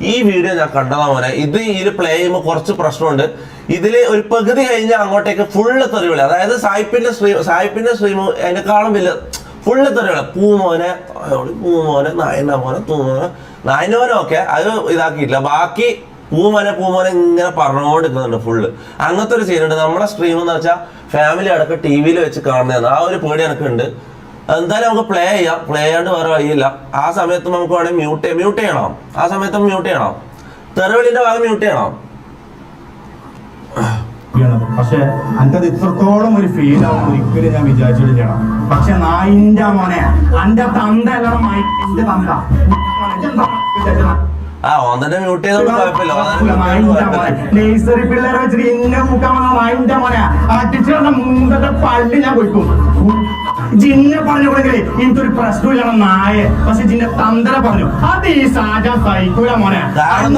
ഈ വീഡിയോ ഞാൻ കണ്ടതാ മോനെ. ഇതിൽ പ്ലേ ചെയ്യുമ്പോൾ കുറച്ച് പ്രശ്നമുണ്ട്. ഇതില് ഒരു പകുതി കഴിഞ്ഞാൽ അങ്ങോട്ടേക്ക് ഫുള്ള് തെറിവിളി. അതായത് സായിപ്പിന്റെ സ്ട്രീം അതിനേക്കാളും വലിയ ഫുള്ള് തെറിവിളി. പൂമോനെ, പൂമോനെ, നായന മോനെ, തൂമോനെ, നായനോനൊക്കെ അത് ഇതാക്കിയിട്ടില്ല. ബാക്കി പൂമോനെ ഇങ്ങനെ പറഞ്ഞുകൊണ്ടിരിക്കുന്നുണ്ട് ഫുള്ള്. അങ്ങനത്തെ ഒരു സീനുണ്ട്. നമ്മളെ സ്ട്രീം എന്ന് വെച്ചാൽ ഫാമിലി അടക്കം TV വെച്ച് കാണുന്നതാണ്. ആ ഒരു പേടി എനിക്കുണ്ട്. എന്തായാലും നമുക്ക് പ്ലേ ചെയ്യാണ്ട് വേറെ വഴിയില്ല. ആ സമയത്ത് നമുക്ക് വേണമെങ്കിൽ മ്യൂട്ട് ചെയ്യണം. ആ സമയത്ത് മ്യൂട്ട് ചെയ്യണം. തെറിവിളിന്റെ ഭാഗം മ്യൂട്ട് ചെയ്യണം. പക്ഷെ എനിക്കത് ഇത്രത്തോളം ഒരു ഫീൽ ആവും ഒരിക്കലും ഞാൻ വിചാരിച്ചിട്ടില്ല. പക്ഷെ നായിന്റെ മോനെ എന്റെ തന്ത എല്ലാം എന്റെ തന്ത ഓന്നെ മ്യൂട്ട് ചെയ്തോണ്ട് കുഴപ്പമില്ല. നേഴ്സറി പിള്ളേരെ വെച്ചിട്ട് ഇന്നെ മുക്കാൻ നായിന്റെ മോനെ അടിച്ചിട്ട് മൂന്നത്തെ പള്ളി ഞാൻ പോയിക്കും. ജിന്നെ പറഞ്ഞു കൊടുക്കലേ എനിക്കൊരു പ്രശ്നമില്ല നായ. പക്ഷെ ജിന്നെ തന്തര പറഞ്ഞു അത് ഈ സാജാ സഹിക്കൂല മോനെ. കാരണം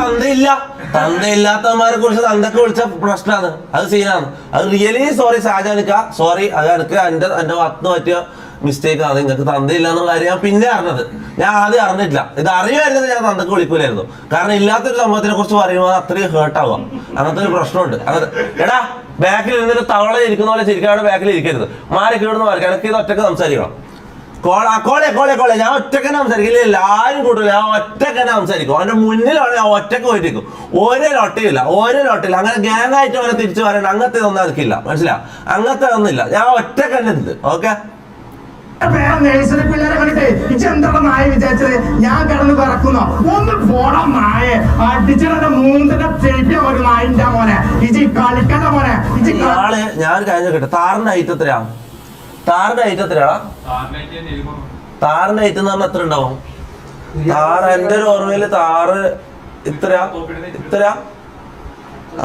തന്തയില്ലാത്തവന്മാരെ കുറിച്ച് തന്തൊക്കെ വിളിച്ച പ്രശ്നമാണ്. അത് സീനാണ്. അത് റിയലി സോറി ഷാജാനിക്ക, സോറി. അത് എനിക്ക് എന്റെ വന്ന് പറ്റിയ മിസ്റ്റേക്ക് ആണ്. നിങ്ങൾക്ക് തന്തയില്ല എന്നുള്ള കാര്യം ഞാൻ പിന്നെ അറിഞ്ഞത്. ഞാൻ ആദ്യം അറിഞ്ഞിട്ടില്ല. ഇത് അറിയുമായിരുന്നത് ഞാൻ തന്തക്ക് വിളിക്കൂലായിരുന്നു. കാരണം ഇല്ലാത്തൊരു സംഭവത്തിനെ കുറിച്ച് പറയുമ്പോൾ അത്രയും ഹേർട്ടാവുക. അങ്ങനത്തെ ഒരു പ്രശ്നമുണ്ട്. എടാ ബാക്കിൽ ഇരുന്നിട്ട് തവള ഇരിക്കുന്ന പോലെ ചിരിക്കാതെ ബാക്കിൽ ഇരിക്കരുത്. മാറി കീടുന്ന് മാറി. എനിക്ക് ഇത് ഒറ്റക്ക് സംസാരിക്കണം. കോളെ ഞാൻ ഒറ്റക്കന്നെ സംസാരിക്കില്ല. ആരും കൂട്ടില്ല. ഞാൻ ഒറ്റക്കന്നെ സംസാരിക്കും. അവന്റെ മുന്നിലാണ് ഞാൻ ഒറ്റക്ക് പോയിരിക്കും. ഓരോ ലൊട്ടയില്ല. അങ്ങനെ ഗ്യാങ് ആയിട്ട് അവരെ തിരിച്ചു പറയണ്ട. അങ്ങനത്തെ ഒന്നും എനിക്കില്ല. മനസ്സിലാ? അങ്ങനത്തെ ഒന്നുമില്ല. ഞാൻ ഒറ്റക്കന്നെ ഉണ്ട്. ഓക്കെ. നേഴ്സറി പിള്ളേരെ കണ്ടിട്ട് ഇച്ചെന്താ നായ വിചാരിച്ചത് ഞാൻ കിടന്ന് പറക്കുന്നോ? ഒന്ന് പോടാ നായ. അടിച്ചിട്ട് മൂന്നിന്റെ ചേപ്പിയ ഒരു നായിന്റെ മോനെ. ഇജി കളിക്കണ്ട മോനെ. ഞാൻ കഴിഞ്ഞ കേട്ടെ. താറിന്റെ ഐറ്റം എത്രയാ? താറിന്റെ ഐറ്റം എത്രയാടാ? താറിന്റെ ഐറ്റം എന്ന് പറഞ്ഞാൽ എത്ര ഉണ്ടാവും? താറ് എന്റെ ഒരു ഓർമ്മയില് താറ് ഇത്രയാ.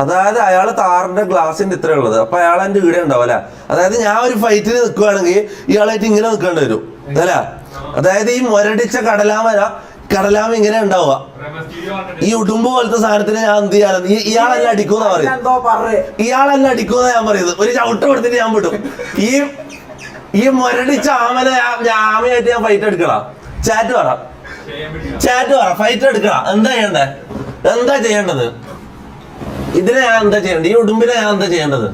അതായത് അയാള് താറിന്റെ ഗ്ലാസിന്റെ ഇത്ര ഉള്ളത്. അപ്പൊ അയാൾ എന്റെ വീടെ ഉണ്ടാവും അല്ലെ. അതായത് ഞാൻ ഒരു ഫൈറ്റിന് നിൽക്കുവാണെങ്കിൽ ഇയാളായിട്ട് ഇങ്ങനെ നിൽക്കേണ്ടി വരും അല്ലെ. അതായത് ഈ മുരടിച്ച കടലാമ ഇങ്ങനെ ഉണ്ടാവുക. ഈ ഉടുമ്പ് പോലത്തെ സാധനത്തിന് ഞാൻ എന്ത് ചെയ്യാനും ഇയാളെല്ലാം അടിക്കുന്ന ഞാൻ പറയുന്നത്. ഒരു ചവിട്ട് കൊടുത്തിട്ട് ഞാൻ വിടും. ഈ മുരടിച്ച ആമയായിട്ട് ഞാൻ ഫൈറ്റ് എടുക്കണം. ചാറ്റ് പറ ഫൈറ്റ് എടുക്കണം. എന്താ ചെയ്യേണ്ടത്? ഇതിനെ ഞാൻ എന്താ ചെയ്യേണ്ടത്? ഈ ഉടുമ്പിനെ ഞാൻ എന്താ ചെയ്യേണ്ടത്?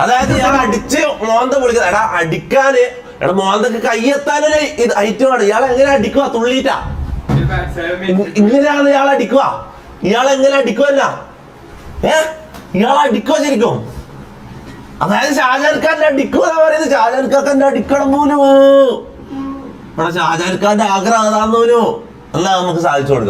അതായത് ഞാൻ അടിച്ച് മോന്ത പൊളിക്കുന്നത്. എടാ അടിക്കാന് മോന്തക്ക് കയ്യെത്താനൊരു ഐറ്റമാണ്. ഇയാൾ എങ്ങനെ അടിക്കുക? തുള്ളിയിട്ടാ ഇങ്ങനെയാണ് ഇയാൾ അടിക്കുക. ഇയാൾ എങ്ങനെ അടിക്കുമല്ല? ഇയാൾ അടിക്കുക ശരിക്കും. അതായത് ഷാജാൻ ഖാന്റെ അടിക്കുക എന്നാ പറയുന്നത്. ഷാജാൻ ഖാന്റെ അടിക്കണം പോലും. ഷാജാൻ ഖാന്റെ ആഗ്രഹം അതാന്ന് പോലും അല്ല നമുക്ക് സാധിച്ചു കൊടുക്കാം.